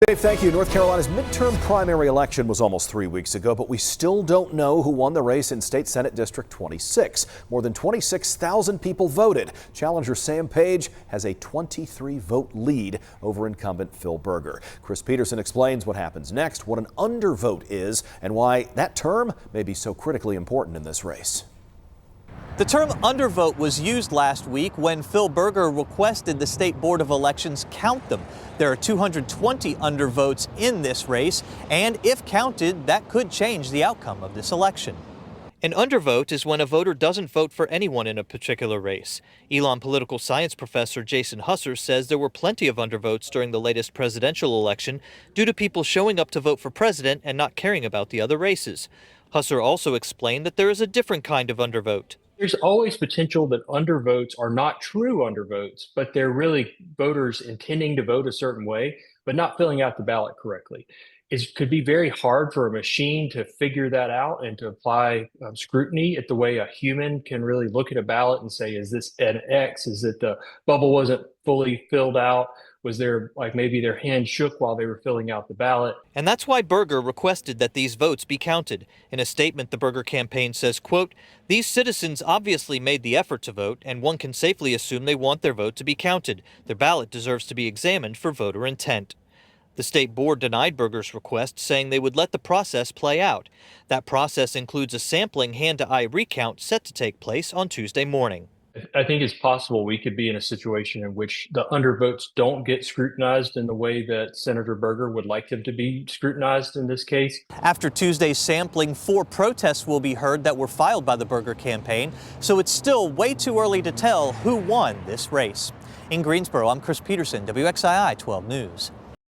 Dave, thank you. North Carolina's midterm primary election was almost 3 weeks ago, but we still don't know who won the race in State Senate District 26. More than 26,000 people voted. Challenger Sam Page has a 23-vote lead over incumbent Phil Berger. Chris Peterson explains what happens next, what an undervote is, and why that term may be so critically important in this race. The term undervote was used last week when Phil Berger requested the State Board of Elections count them. There are 220 undervotes in this race, and if counted, that could change the outcome of this election. An undervote is when a voter doesn't vote for anyone in a particular race. Elon political science professor Jason Husser says there were plenty of undervotes during the latest presidential election due to people showing up to vote for president and not caring about the other races. Husser also explained that there is a different kind of undervote. There's always potential that undervotes are not true undervotes, but they're really voters intending to vote a certain way, but not filling out the ballot correctly. It could be very hard for a machine to figure that out and to apply scrutiny at the way a human can really look at a ballot and say, is this an X? Is it the bubble wasn't fully filled out? Was there maybe their hand shook while they were filling out the ballot? And that's why Berger requested that these votes be counted. In a statement, the Berger campaign says, quote, "These citizens obviously made the effort to vote, and one can safely assume they want their vote to be counted. Their ballot deserves to be examined for voter intent." The state board denied Berger's request, saying they would let the process play out. That process includes a sampling hand-to-eye recount set to take place on Tuesday morning. I think it's possible we could be in a situation in which the undervotes don't get scrutinized in the way that Senator Berger would like them to be scrutinized in this case. After Tuesday's sampling, 4 protests will be heard that were filed by the Berger campaign, so it's still way too early to tell who won this race. In Greensboro, I'm Chris Peterson, WXII 12 News.